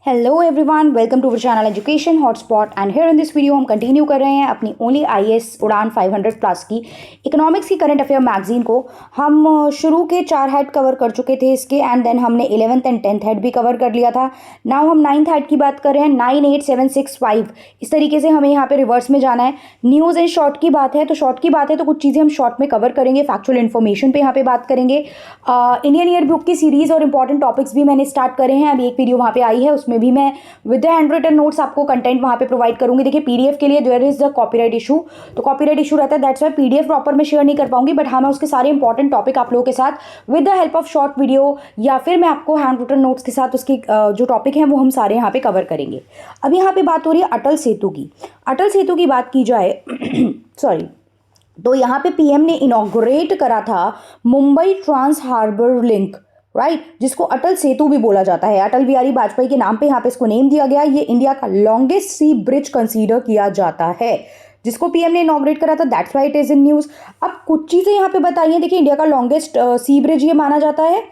Hello everyone, welcome to our channel education hotspot. And here in this video हम continue कर रहे हैं अपनी ओनली आईएएस उड़ान 500 प्लस की इकोनॉमिक्स की करंट अफेयर मैगजीन को। हम शुरू के 4 हेड कवर कर चुके थे इसके, एंड देन हमने 11th एंड 10th हेड भी कवर कर लिया था। नाउ हम 9th हेड की बात कर रहे हैं, 9, 8, 7, 6, 5 इस तरीके से हमें यहाँ पे रिवर्स में जाना है। न्यूज़ एंड शॉर्ट की बात है तो शॉर्ट की बात है तो कुछ चीज़ें हम शॉर्ट में कवर करेंगे, फैक्चुअल इन्फॉर्मेशन पे यहाँ पे बात करेंगे। इंडियन ईयर बुक की सीरीज़ और इंपॉर्टेंट टॉपिक्स भी मैंने स्टार्ट करे हैं। अभी एक वीडियो वहाँ पे आई है, उसमें भी मैं with the handwritten notes आपको कंटेंट वहाँ पे प्रोवाइड करूंगी। देखिए पीडीएफ के लिए there is the copyright issue, तो कॉपीराइट इशू रहता है, दैट्स वाई पीडीएफ प्रॉपर मैं शेयर नहीं कर पाऊंगी। बट हाँ, मैं उसके सारे इंपॉर्टेंट टॉपिक आप लोगों के साथ with the help of short video या फिर मैं आपको हैंड रिटन नोट्स के साथ उसकी जो टॉपिक है वो हम सारे यहाँ पे कवर करेंगे। अब यहाँ पे बात हो रही है अटल सेतु की। अटल सेतु की बात की जाए सॉरी, तो यहाँ पे पीएम ने इनॉग्रेट करा था Mumbai trans harbour link, right, जिसको अटल सेतु भी बोला जाता है। अटल बिहारी वाजपेयी के नाम पे यहाँ पे इसको नेम दिया गया। ये इंडिया का लॉन्गेस्ट सी ब्रिज कंसीडर किया जाता है, जिसको पीएम ने इनॉग्रेट करा था, that's why it is in news. अब कुछ चीजें यहाँ पे बताइए। देखिए इंडिया का लॉन्गेस्ट सी ब्रिज ये माना जाता है,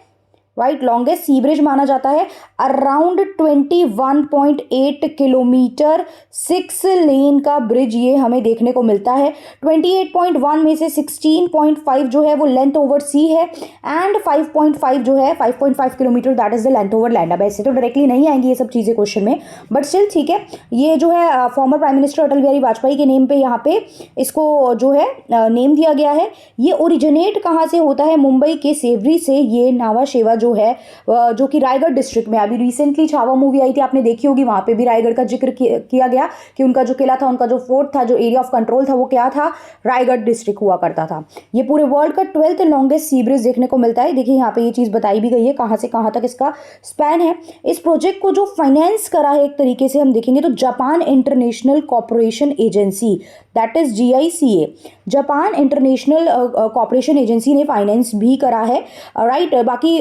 राइट, लॉन्गेस्ट सी ब्रिज माना जाता है। अराउंड 21.8 किलोमीटर 6 लेन का ब्रिज ये हमें देखने को मिलता है। 28.1 में से 16.5 जो है वो लेंथ ओवर सी है, एंड 5.5 जो है 5.5 kilometre that is the length over land. अब ऐसे तो डायरेक्टली नहीं आएंगी ये सब चीज़ें क्वेश्चन में, बट स्टिल ठीक है। ये जो है former prime minister Atal Bihari Vajpayee के नेम पे यहाँ पे इसको जो है नेम दिया गया है। ये ओरिजिनेट कहाँ से होता है? मुंबई के सेवरी से। ये नावा शेवा जो है जो कि रायगढ़ डिस्ट्रिक्ट में, अभी रिसेंटली छावा मूवी आई थी, आपने देखी होगी, वहां पे भी रायगढ़ का जिक्र किया गया कि उनका जो किला था, उनका जो फोर्ट था, जो एरिया ऑफ कंट्रोल था, वो क्या था? रायगढ़ डिस्ट्रिक्ट हुआ करता था। ये पूरे वर्ल्ड का 12th लॉन्गेस्ट सी ब्रिज देखने को मिलता है। देखिए यहाँ पे ये चीज बताई भी गई है कहाँ से कहाँ तक इसका स्पैन है। इस प्रोजेक्ट को जो फाइनेंस करा है एक तरीके से हम देखेंगे तो Japan international corporation agency, that is GICA, Japan international corporation agency ने फाइनेंस भी करा है, राइट। बाकी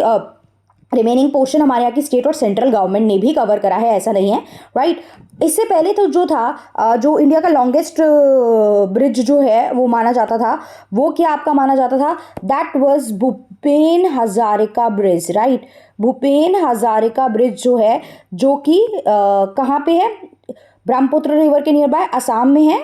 रिमेनिंग पोर्शन हमारे यहाँ की स्टेट और सेंट्रल गवर्नमेंट ने भी कवर करा है, ऐसा नहीं है, राइट। इससे पहले तो जो था जो इंडिया का लॉन्गेस्ट ब्रिज जो है वो माना जाता था, वो क्या आपका माना जाता था? That was Bhupen Hazarika bridge, right. Bhupen Hazarika bridge जो है, जो कि कहाँ पे है? ब्रह्मपुत्र रिवर के नियर बाय असम में है,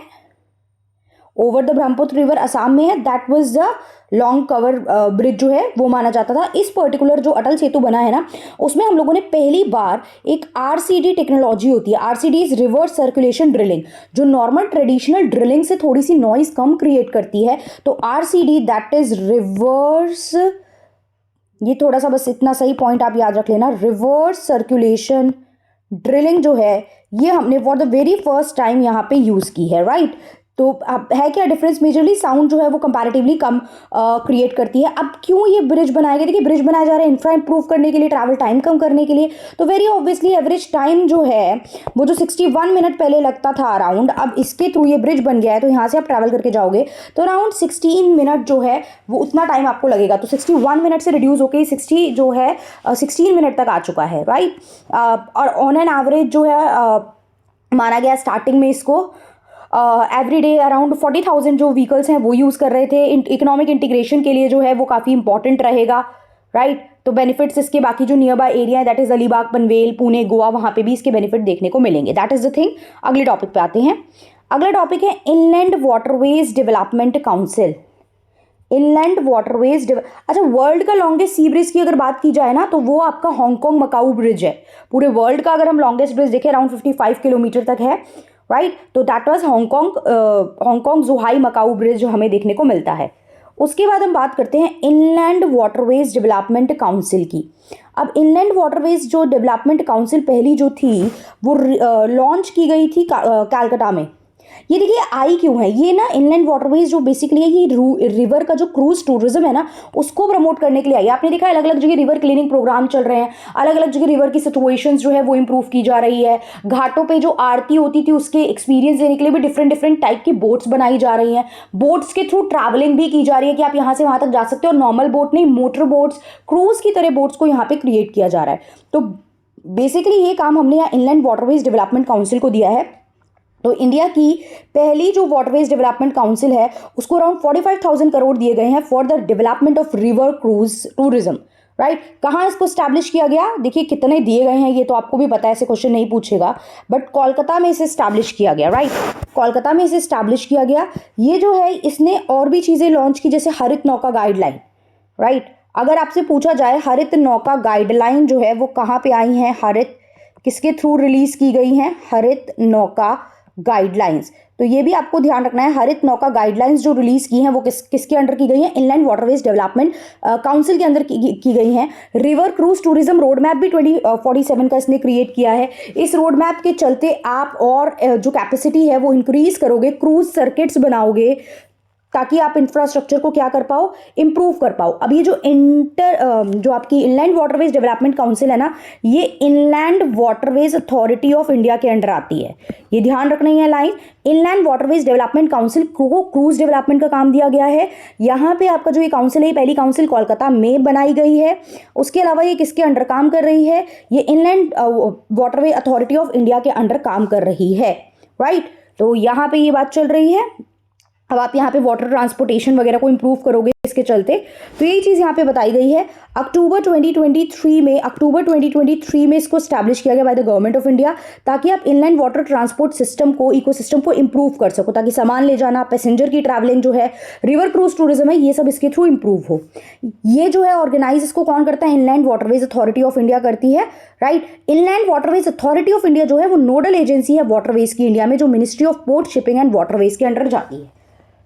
over the Brahmaputra river Assam में है। That was the long cover bridge जो है वो माना जाता था। इस पर्टिकुलर जो अटल सेतु बना है ना, उसमें हम लोगों ने पहली बार एक RCD टेक्नोलॉजी होती है। RCD is reverse circulation drilling, जो नॉर्मल ट्रेडिशनल ड्रिलिंग से थोड़ी सी नॉइज कम क्रिएट करती है। तो RCD दैट इज रिवर्स, ये थोड़ा सा बस इतना सही पॉइंट आप याद रख लेना, रिवर्स सर्कुलेशन ड्रिलिंग जो है ये हमने for the very first time यहाँ पे यूज की है, राइट। तो अब है क्या डिफरेंस? मेजरली साउंड जो है वो कंपैरेटिवली कम क्रिएट करती है। अब क्यों ये ब्रिज बनाया गया? देखिए ब्रिज बनाया जा रहा है इंफ्रा इंप्रूव करने के लिए, ट्रैवल टाइम कम करने के लिए। तो वेरी ऑब्वियसली एवरेज टाइम जो है वो जो 61 मिनट पहले लगता था अराउंड, अब इसके थ्रू ये ब्रिज बन गया है, तो यहाँ से आप ट्रैवल करके जाओगे तो अराउंड 16 मिनट जो है वो उतना टाइम आपको लगेगा। तो 61 मिनट से रिड्यूस होकर 60 जो है 16 मिनट तक आ चुका है, राइट। और ऑन एन एवरेज जो है माना गया स्टार्टिंग में इसको एवरी डे अराउंड 40,000 जो व्हीकल्स हैं वो यूज़ कर रहे थे। इकोनॉमिक इंटीग्रेशन के लिए जो है वो काफ़ी इंपॉर्टेंट रहेगा, राइट। तो बेनिफिट्स इसके बाकी जो नियर बाय एरिया है, दैट इज अलीबाग, पनवेल, पुणे, गोवा, वहाँ पे भी इसके बेनिफिट देखने को मिलेंगे। That is the thing. अगले टॉपिक पे आते हैं। अगला टॉपिक है inland waterways development council. Inland waterways अच्छा, वर्ल्ड का लॉन्गेस्ट सी ब्रिज की अगर बात की जाए ना, तो वो आपका हांगकांग मकाऊ ब्रिज है। पूरे वर्ल्ड का अगर हम लॉन्गेस्ट ब्रिज देखें अराउंड 55 किलोमीटर तक है, राइट। तो that was Hong Kong जुहाई Macau bridge जो हमें देखने को मिलता है। उसके बाद हम बात करते हैं इनलैंड वाटरवेज डेवलपमेंट काउंसिल की। अब इनलैंड वाटरवेज जो डेवलपमेंट काउंसिल पहली जो थी वो लॉन्च की गई थी कलकत्ता में। ये देखिए आई क्यों है? ये ना इनलैंड वाटरवेज जो बेसिकली है, ये रिवर का जो क्रूज टूरिज्म है ना उसको प्रमोट करने के लिए आई है। आपने देखा है अलग अलग जगह रिवर क्लीनिंग प्रोग्राम चल रहे हैं, अलग अलग जगह रिवर की सिचुएशंस जो है वो इंप्रूव की जा रही है। घाटों पे जो आरती होती थी उसके एक्सपीरियंस देने के लिए भी डिफरेंट डिफरेंट टाइप की बोट्स बनाई जा रही हैं। बोट्स के थ्रू ट्रैवलिंग भी की जा रही है कि आप यहाँ से वहाँ तक जा सकते हो, और नॉर्मल बोट नहीं, मोटर बोट्स, क्रूज की तरह बोट्स को यहाँ पे क्रिएट किया जा रहा है। तो बेसिकली ये काम हमने यहाँ इनलैंड वाटरवेज डेवलपमेंट काउंसिल को दिया है। तो इंडिया की पहली जो वाटरवेज डेवलपमेंट काउंसिल है उसको अराउंड 45,000 करोड़ दिए गए हैं for the development of river cruise tourism, right. कहाँ इसको स्टैब्लिश किया गया, देखिए कितने दिए गए हैं ये तो आपको भी पता है, ऐसे क्वेश्चन नहीं पूछेगा, बट कोलकाता में इसे स्टैब्लिश किया गया, राइट। कोलकाता में इसे स्टैब्लिश किया गया। ये जो है इसने और भी चीज़ें लॉन्च की, जैसे हरित नौका गाइडलाइन, राइट। अगर आपसे पूछा जाए हरित नौका गाइडलाइन जो है वो कहाँ पे आई हैं, हरित किसके थ्रू रिलीज की गई हैं, हरित नौका गाइडलाइंस। तो ये भी आपको ध्यान रखना है, हरित नौका गाइडलाइंस जो रिलीज की हैं वो किसके अंडर की गई हैं, इनलैंड वाटरवेज डेवलपमेंट काउंसिल के अंदर की गई हैं। River cruise tourism road map भी 2047 का इसने क्रिएट किया है। इस रोड मैप के चलते आप और जो कैपेसिटी है वो इंक्रीज करोगे, क्रूज सर्किट्स बनाओगे, ताकि आप इंफ्रास्ट्रक्चर को क्या कर पाओ, इंप्रूव कर पाओ। अब ये जो आपकी इनलैंड वाटरवेज डेवलपमेंट काउंसिल है ना, ये inland waterways authority of India के अंडर आती है। ये ध्यान रखना है line, inland waterways development council को क्रूज डेवलपमेंट का काम दिया गया है। यहाँ पे आपका जो ये काउंसिल है, पहली काउंसिल कोलकाता में बनाई गई है। उसके अलावा ये किसके अंडर काम कर रही है, ये inland waterway authority of India के अंडर काम कर रही है, राइट। तो यहाँ पे ये बात चल रही है। अब आप यहाँ पे वाटर ट्रांसपोर्टेशन वगैरह को इंप्रूव करोगे इसके चलते, तो यही चीज़ यहाँ पे बताई गई है। अक्टूबर 2023 में इसको स्टैब्लिश किया गया by the government of India, ताकि आप इनलैंड वाटर ट्रांसपोर्ट सिस्टम को, इकोसिस्टम को इंप्रूव कर सको, ताकि सामान ले जाना, पैसेंजर की ट्रैवलिंग जो है, रिवर क्रूज टूरिज्म है, ये सब इसके थ्रू इंप्रूव हो। ये जो है ऑर्गेनाइज इसको कौन करता है, inland waterways authority of India करती है, right. Inland waterways authority of India जो है वो नोडल एजेंसी है वाटरवेज की इंडिया में, जो ministry of port, shipping and waterways के अंडर जाती है।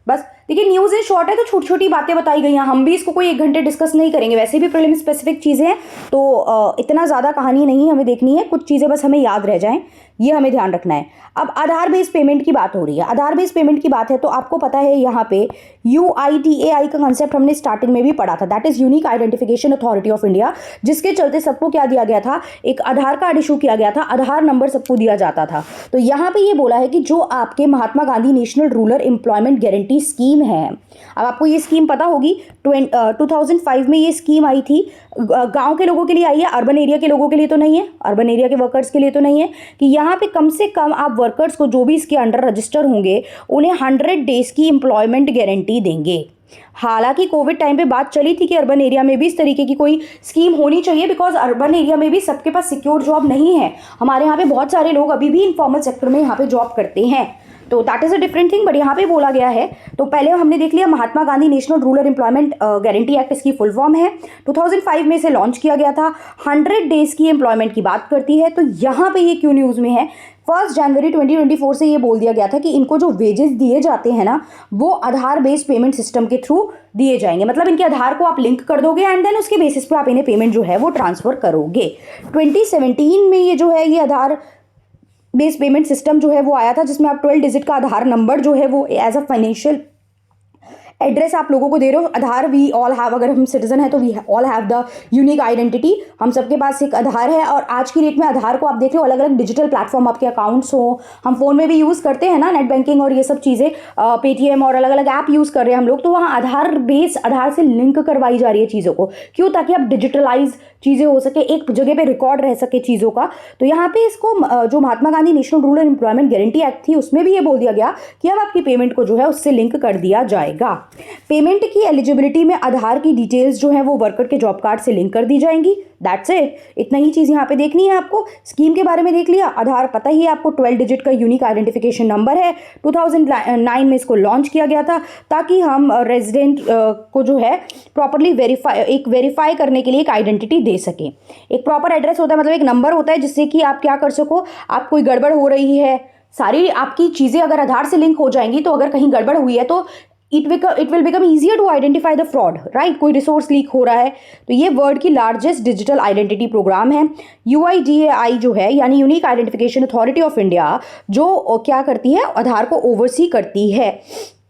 बस देखिए, न्यूज़ है, शॉर्ट है, तो छोटी छोटी बातें बताई गई हैं। हम भी इसको कोई 1 घंटे डिस्कस नहीं करेंगे, वैसे भी प्रीलिम स्पेसिफिक चीज़ें हैं, तो इतना ज़्यादा कहानी नहीं हमें देखनी है, कुछ चीज़ें बस हमें याद रह जाएं, ये हमें ध्यान रखना है। अब आधार बेस्ड पेमेंट की बात हो रही है, आधार बेस्ड पेमेंट की बात है तो आपको पता है यहाँ पे UIDAI का कंसेप्ट हमने स्टार्टिंग में भी पढ़ा था, that is unique identification authority of India, जिसके चलते सबको क्या दिया गया था, एक आधार कार्ड इशू किया गया था, आधार नंबर सबको दिया जाता था। तो यहाँ पे ये बोला है कि जो आपके Mahatma Gandhi national rural employment guarantee scheme है, अब आपको ये स्कीम पता होगी, 2005 में ये स्कीम आई थी, गांव के लोगों के लिए आई है, अर्बन एरिया के लोगों के लिए तो नहीं है, अर्बन एरिया के वर्कर्स के लिए तो नहीं है, कि यहाँ पे कम से कम आप वर्कर्स को जो भी इसके अंडर रजिस्टर होंगे उन्हें 100 डेज की एम्प्लॉयमेंट गारंटी देंगे। हालांकि कोविड टाइम पे बात चली थी कि अर्बन एरिया में भी इस तरीके की कोई स्कीम होनी चाहिए, बिकॉज अर्बन एरिया में भी सबके पास सिक्योर जॉब नहीं है। हमारे यहाँ पे बहुत सारे लोग अभी भी इनफॉर्मल सेक्टर में यहाँ पे जॉब करते हैं, तो that is a different thing, but यहाँ पे बोला गया है। तो पहले हमने देख लिया Mahatma Gandhi national rural employment guarantee act, इसकी फुल फॉर्म है, 2005 में इसे लॉन्च किया गया था, 100 डेज की एम्प्लॉयमेंट की बात करती है। तो यहाँ पे ये क्यों न्यूज़ में है, 1 जनवरी 2024 से ये बोल दिया गया था कि इनको जो वेजेस दिए जाते हैं ना, वो आधार बेस्ड पेमेंट सिस्टम के थ्रू दिए जाएंगे, मतलब इनके आधार को आप लिंक कर दोगे एंड देन उसके बेसिस पे आप इन्हें पेमेंट जो है वो ट्रांसफर करोगे। 2017 में ये जो है ये आधार बेस्ड पेमेंट सिस्टम जो है वो आया था, जिसमें आप 12 डिजिट का आधार नंबर जो है वो एज अ फाइनेंशियल एड्रेस आप लोगों को दे रहे हो। आधार वी ऑल हैव, अगर हम सिटीजन है तो we all have the unique identity, हम सबके पास एक आधार है। और आज की डेट में आधार को आप देख रहे हो, अलग अलग डिजिटल प्लेटफॉर्म आपके अकाउंट्स हो, हम फोन में भी यूज़ करते हैं ना, नेट बैंकिंग और ये सब चीज़ें, पेटीएम और अलग अलग ऐप यूज़ कर रहे हैं हम लोग, तो वहाँ आधार बेस, आधार से लिंक करवाई जा रही है चीज़ों को, क्यों, ताकि आप डिजिटलाइज चीज़ें हो सके, एक जगह पे रिकॉर्ड रह सके चीज़ों का। तो यहाँ पे इसको जो Mahatma Gandhi national rural employment guarantee act थी उसमें भी ये बोल दिया गया कि अब आपकी पेमेंट को जो है उससे लिंक कर दिया जाएगा। पेमेंट की एलिजिबिलिटी में आधार की डिटेल्स जो है वो वर्कर के जॉब कार्ड से लिंक कर दी जाएंगी, दैट्स इट। इतना ही चीज़ यहाँ पे देखनी है आपको। स्कीम के बारे में देख लिया, आधार पता ही है आपको, 12 डिजिट का यूनिक आइडेंटिफिकेशन नंबर है, 2009 में इसको लॉन्च किया गया था, ताकि हम रेजिडेंट को जो है प्रॉपरली वेरीफाई करने के लिए एक आइडेंटिटी दे सके। एक प्रॉपर एड्रेस होता है, मतलब एक नंबर होता है जिससे कि आप क्या कर सको, आप कोई गड़बड़ हो रही है, सारी आपकी चीज़ें अगर आधार से लिंक हो जाएंगी तो अगर कहीं गड़बड़ हुई है तो it will become easier to identify the fraud, right. कोई रिसोर्स लीक हो रहा है तो ये वर्ल्ड की लार्जेस्ट डिजिटल आइडेंटिटी प्रोग्राम है। UIDAI जो है, यानी unique identification authority of India, जो क्या करती है, आधार को ओवरसी करती है।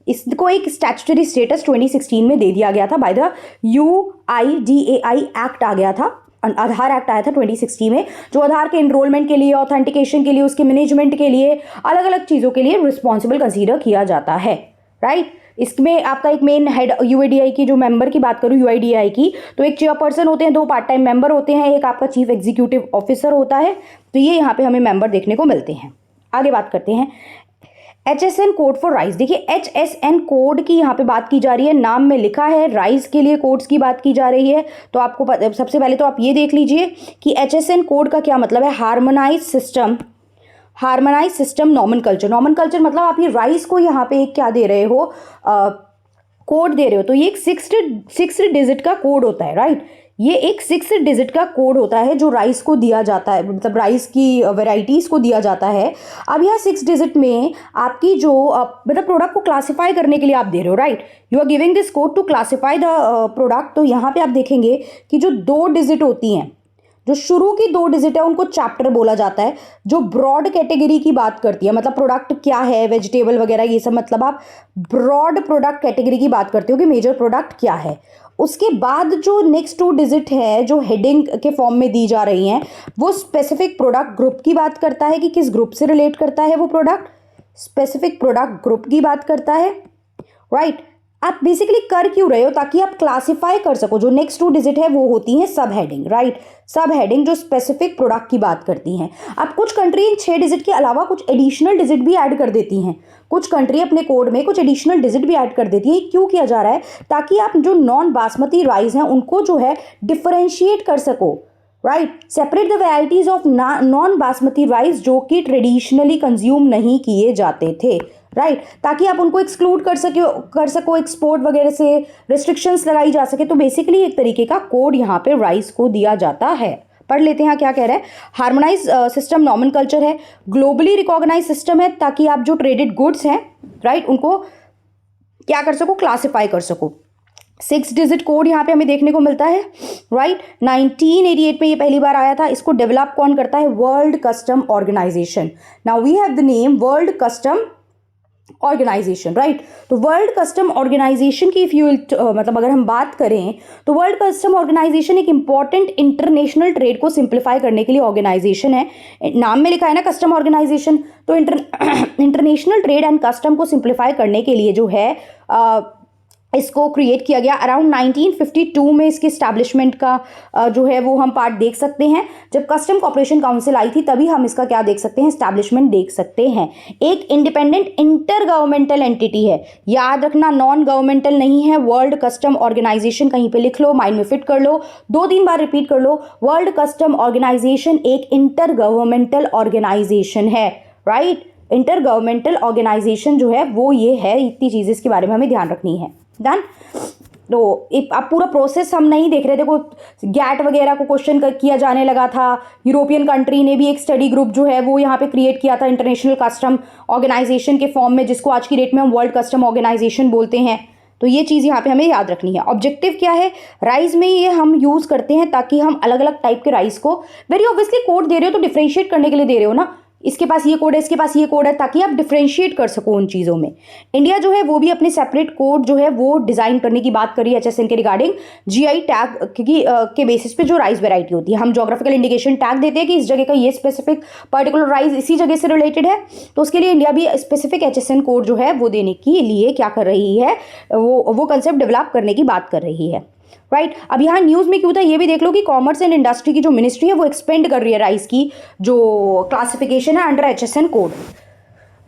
इसको एक स्टैट्यूटरी स्टेटस 2016 में दे दिया गया था, बाय द UIDAI एक्ट आ गया था, आधार एक्ट आया था 2016 में, जो आधार के एनरोलमेंट के लिए, ऑथेंटिकेशन के लिए, उसके मैनेजमेंट के लिए, अलग अलग चीज़ों के लिए रिस्पॉन्सिबल कंसीडर किया जाता है, राइट। इसमें आपका एक मेन हेड UIDAI की, जो मेंबर की बात करूँ UIDAI की, तो एक चेयरपर्सन होते हैं, 2 पार्ट टाइम मेंबर होते हैं, एक आपका चीफ एग्जीक्यूटिव ऑफिसर होता है। तो ये यहाँ पे हमें मेंबर देखने को मिलते हैं। आगे बात करते हैं। HSN code for rice. देखिए HSN कोड की यहाँ पे बात की जा रही है, नाम में लिखा है राइस के लिए कोड्स की बात की जा रही है। तो आपको सबसे पहले तो आप ये देख लीजिए कि HSN कोड का क्या मतलब है। Harmonise system nomenclature. नॉमेनक्लेचर मतलब आप ये राइस को यहाँ पे एक क्या दे रहे हो, कोड दे रहे हो। तो ये एक सिक्स डिजिट का कोड होता है, राइट। ये एक 6 डिजिट का कोड होता है जो राइस को दिया जाता है, मतलब राइस की वेराइटीज़ को दिया जाता है। अब यहाँ 6 डिजिट में आपकी जो मतलब प्रोडक्ट को क्लासिफाई करने के लिए आप दे रहे हो, right. You are giving this code to classify the product. तो यहाँ पे आप देखेंगे कि जो 2 डिजिट होती हैं, जो शुरू की 2 डिजिट है, उनको चैप्टर बोला जाता है। जो ब्रॉड कैटेगरी की बात करती है, मतलब प्रोडक्ट क्या है, वेजिटेबल वगैरह ये सब, मतलब आप ब्रॉड प्रोडक्ट कैटेगरी की बात करते हो कि मेजर प्रोडक्ट क्या है। उसके बाद जो नेक्स्ट 2 डिजिट है जो हेडिंग के फॉर्म में दी जा रही हैं, वो स्पेसिफिक प्रोडक्ट ग्रुप की बात करता है कि किस ग्रुप से रिलेट करता है वो प्रोडक्ट, स्पेसिफिक प्रोडक्ट ग्रुप की बात करता है, राइट। आप बेसिकली कर क्यों रहे हो, ताकि आप क्लासिफाई कर सको। जो नेक्स्ट 2 डिजिट है वो होती हैं सब हेडिंग, राइट। सब हेडिंग जो स्पेसिफिक प्रोडक्ट की बात करती हैं। अब कुछ कंट्री इन 6 डिजिट के अलावा कुछ एडिशनल डिजिट भी ऐड कर देती हैं। कुछ कंट्री अपने कोड में कुछ एडिशनल डिजिट भी ऐड कर देती है। क्यों किया जा रहा है, ताकि आप जो नॉन बासमती राइस हैं उनको जो है डिफरेंशिएट कर सको, right. Separate the varieties of non basmati rice जो कि ट्रेडिशनली कंज्यूम नहीं किए जाते थे, राइट। ताकि आप उनको एक्सक्लूड कर सको एक्सपोर्ट वगैरह से, रिस्ट्रिक्शंस लगाई जा सके। तो बेसिकली एक तरीके का कोड यहाँ पे राइस को दिया जाता है। पढ़ लेते हैं क्या कह रहा है। हार्मोनाइज सिस्टम नॉमेनक्लेचर है, ग्लोबली रिकॉग्नाइज सिस्टम है, ताकि आप जो ट्रेडेड गुड्स हैं, राइट, उनको क्या कर सको, क्लासिफाई कर सको। 6 डिजिट कोड यहाँ पे हमें देखने को मिलता है, राइट। 1988 में ये पहली बार आया था। इसको डेवलप कौन करता है, world custom organisation. Now we have the name world custom organisation, right. तो वर्ल्ड कस्टम ऑर्गेनाइजेशन की मतलब अगर हम बात करें तो वर्ल्ड कस्टम ऑर्गेनाइजेशन एक इंपॉर्टेंट इंटरनेशनल ट्रेड को सिंप्लीफाई करने के लिए ऑर्गेनाइजेशन है। नाम में लिखा है ना कस्टम ऑर्गेनाइजेशन। तो इंटरनेशनल ट्रेड एंड कस्टम को सिंप्लीफाई करने के लिए जो है इसको क्रिएट किया गया। अराउंड 1952 में इसके इस्टेब्लिशमेंट का जो है वो हम पार्ट देख सकते हैं। जब कस्टम कॉर्पोरेशन काउंसिल आई थी तभी हम इसका क्या देख सकते हैं, इस्टेब्लिशमेंट देख सकते हैं। एक इंडिपेंडेंट इंटर गवर्नमेंटल एंटिटी है, याद रखना, नॉन गवर्नमेंटल नहीं है। वर्ल्ड कस्टम ऑर्गेनाइजेशन कहीं पे लिख लो, माइंड में फिट कर लो, 2-3 बार रिपीट कर लो। वर्ल्ड कस्टम ऑर्गेनाइजेशन एक इंटर गवर्नमेंटल ऑर्गेनाइजेशन है, राइट। इंटर गवर्नमेंटल ऑर्गेनाइजेशन जो है वो ये है। इतनी चीज़ें इसके बारे में हमें ध्यान रखनी है। डन। तो अब पूरा प्रोसेस हम नहीं देख रहे। देखो गैट वगैरह को क्वेश्चन किया जाने लगा था। यूरोपियन कंट्री ने भी एक स्टडी ग्रुप जो है वो यहाँ पे क्रिएट किया था इंटरनेशनल कस्टम ऑर्गेनाइजेशन के फॉर्म में, जिसको आज की डेट में हम वर्ल्ड कस्टम ऑर्गेनाइजेशन बोलते हैं। तो ये चीज़ यहाँ पे हमें याद रखनी है। ऑब्जेक्टिव क्या है, राइस में ये हम यूज़ करते हैं ताकि हम अलग अलग टाइप के राइस को, वेरी ऑब्वियसली कोड दे रहे हो तो डिफ्रेंशिएट करने के लिए दे रहे हो ना, इसके पास ये कोड है, इसके पास ये कोड है, ताकि आप डिफरेंशिएट कर सको उन चीज़ों में। इंडिया जो है वो भी अपने सेपरेट कोड जो है वो डिज़ाइन करने की बात कर रही है HSN के रिगार्डिंग। GI टैग के बेसिस पे जो राइस वेराइटी होती है, हम जोग्राफिकल इंडिकेशन टैग देते हैं कि इस जगह का ये स्पेसिफिक पर्टिकुलर राइस इसी जगह से रिलेटेड है। तो उसके लिए इंडिया भी स्पेसिफिक HSN कोड जो है वो देने के लिए क्या कर रही है, वो कंसेप्ट डेवलप करने की बात कर रही है, राइट। अब यहाँ न्यूज़ में क्यों था ये भी देख लो कि कॉमर्स एंड इंडस्ट्री की जो मिनिस्ट्री है वो एक्सपेंड कर रही है राइस की जो क्लासिफिकेशन है अंडर HSN कोड,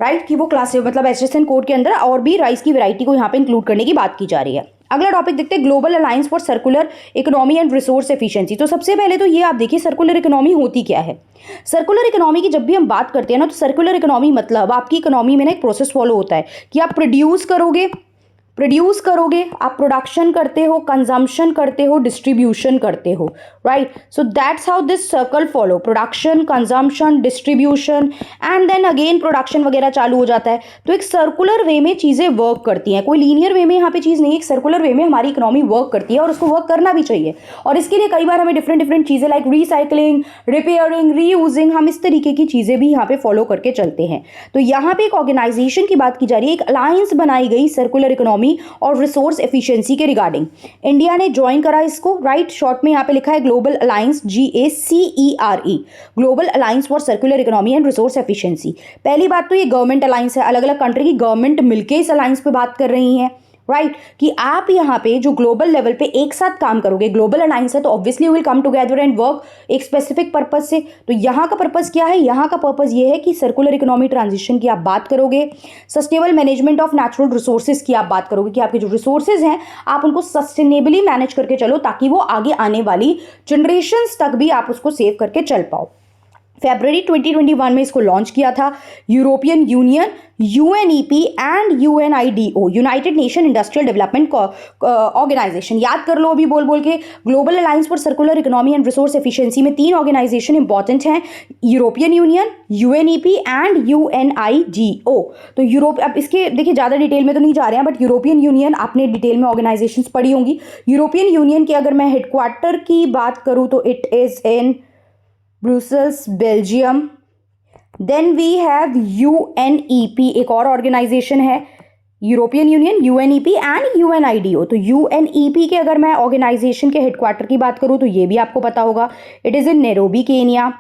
राइट, कि वो मतलब HSN कोड के अंदर और भी राइस की वैरायटी को यहाँ पे इंक्लूड करने की बात की जा रही है। अगला टॉपिक देखते हैं, global alliance for circular economy and resource efficiency. तो सबसे पहले तो ये आप देखिए सर्कुलर इकोनॉमी होती क्या है। सर्कुलर इकोनॉमी की जब भी हम बात करते हैं ना, तो सर्कुलर इकोनॉमी मतलब आपकी इकोनॉमी में ना एक प्रोसेस फॉलो होता है कि आप प्रोड्यूस करोगे, आप प्रोडक्शन करते हो, कंजम्पशन करते हो, डिस्ट्रीब्यूशन करते हो, right. So that's how this circle follow, production, consumption, distribution and then again production वगैरह चालू हो जाता है। तो एक सर्कुलर वे में चीज़ें वर्क करती हैं, कोई लीनियर वे में यहाँ पे चीज़ नहीं है, एक सर्कुलर वे में हमारी इकोनॉमी वर्क करती है और उसको वर्क करना भी चाहिए। और इसके लिए कई बार हमें डिफरेंट चीज़ें लाइक रिसाइकलिंग, रिपेयरिंग, रीयूजिंग, हम इस तरीके की चीज़ें भी यहाँ पे फॉलो करके चलते हैं। तो यहाँ पे एक ऑर्गेनाइजेशन की बात की जा रही है, एक अलायंस बनाई गई सर्कुलर इकोनॉमी और रिसोर्स एफिशिएंसी के रिगार्डिंग। इंडिया ने ज्वाइन करा इसको, राइट। शॉर्ट में यहाँ पे लिखा है global alliance, GACERE, global alliance for circular economy and resource efficiency. पहली बात तो ये गवर्नमेंट अलायंस है, अलग अलग कंट्री की गवर्नमेंट मिलकर इस अलायंस पे बात कर रही हैं, राइट कि आप यहाँ पे जो ग्लोबल लेवल पे एक साथ काम करोगे, ग्लोबल अलायंस है तो obviously you will come together and work एक स्पेसिफिक पर्पज से। तो यहाँ का पर्पज क्या है, यहाँ का पर्पज ये है कि सर्कुलर इकोनॉमी ट्रांजिशन की आप बात करोगे, sustainable management of natural resources की आप बात करोगे कि आपके जो रिसोर्सेज हैं आप उनको सस्टेनेबली मैनेज करके चलो ताकि वो आगे आने वाली जनरेशन्स तक भी आप उसको सेव करके चल पाओ। फरवरी 2021 में इसको लॉन्च किया था European Union, UNEP and UNIDO, United Nation industrial development organisation. याद कर लो अभी बोल बोल के, global alliance for circular economy and resource efficiency में 3 ऑर्गेनाइजेशन इंपॉर्टेंट हैं, European Union, UNEP and UNIDO. तो यूरोप, अब इसके देखिए ज़्यादा डिटेल में तो नहीं जा रहे हैं, बट यूरोपियन यूनियन आपने डिटेल में ऑर्गेनाइजेशंस पढ़ी होंगी। यूरोपियन यूनियन की अगर मैं हेडक्वार्टर की बात करूँ तो it is in Brussels, Belgium. Then we have UNEP, एक और ऑर्गेनाइजेशन है, European Union, UNEP and UNIDO. तो यूएनईपी के अगर मैं ऑर्गेनाइजेशन के हेडक्वार्टर की बात करूँ तो ये भी आपको पता होगा, it is in Nairobi, Kenya.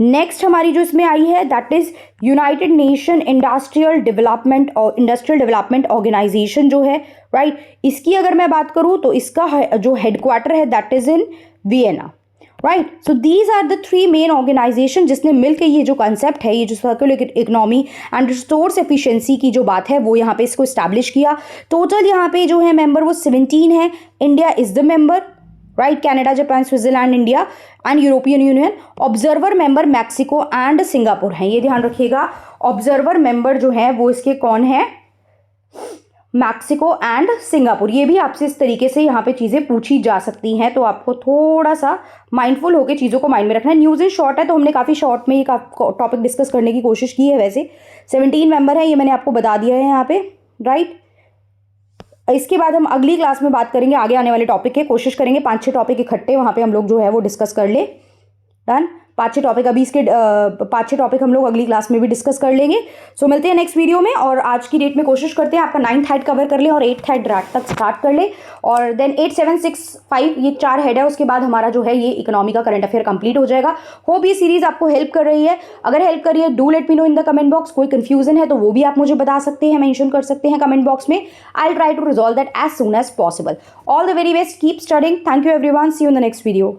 Next हमारी जो इसमें आई है that is United Nation industrial development Organisation जो है, राइट। इसकी अगर मैं बात करूँ तो इसका जो हेडक्वार्टर है that is in Vienna, right. So these are the 3 main organisation जिसने मिलकर ये जो कंसेप्ट है, ये जो circular economy and resource efficiency की जो बात है वो यहाँ पे इसको इस्टेब्लिश किया। टोटल यहाँ पे जो है मेंबर वो 17 है। India is the member, right, Canada, Japan, Switzerland, India and European union. Observer member Mexico and Singapore हैं, ये ध्यान रखिएगा। ऑब्जर्वर मेंबर जो है वो इसके कौन है, मैक्सिको एंड सिंगापुर। ये भी आपसे इस तरीके से यहाँ पे चीज़ें पूछी जा सकती हैं, तो आपको थोड़ा सा माइंडफुल होकर चीज़ों को माइंड में रखना है। न्यूज़ इज शॉर्ट है तो हमने काफ़ी शॉर्ट में ये टॉपिक डिस्कस करने की कोशिश की है। वैसे 17 मेंबर है, ये मैंने आपको बता दिया है यहाँ पे, राइट। इसके बाद हम अगली क्लास में बात करेंगे आगे आने वाले टॉपिक के, कोशिश करेंगे 5-6 टॉपिक इकट्ठे वहाँ पे हम लोग जो है वो डिस्कस कर ले। डन, 5-6 टॉपिक अभी इसके 5-6 टॉपिक हम लोग अगली क्लास में भी डिस्कस कर लेंगे। सो मिलते हैं नेक्स्ट वीडियो में, और आज की डेट में कोशिश करते हैं आपका 9th हेड कवर कर ले और 8th हेड रात तक स्टार्ट कर ले, और देन 8, 7, 6, 5 ये 4 हेड है, उसके बाद हमारा जो है ये इकोनॉमी का करंट अफेयर कंप्लीट हो जाएगा। होप ये सीरीज आपको हेल्प कर रही है। अगर हेल्प कर रही है do let me know in the comment box. कोई कंफ्यूजन है तो वो भी आप मुझे बता सकते हैं, मेंशन कर सकते हैं कमेंट बॉक्स में। I will try to resolve that as soon as possible. All the very best, keep studying. Thank you everyone, see you in the next video.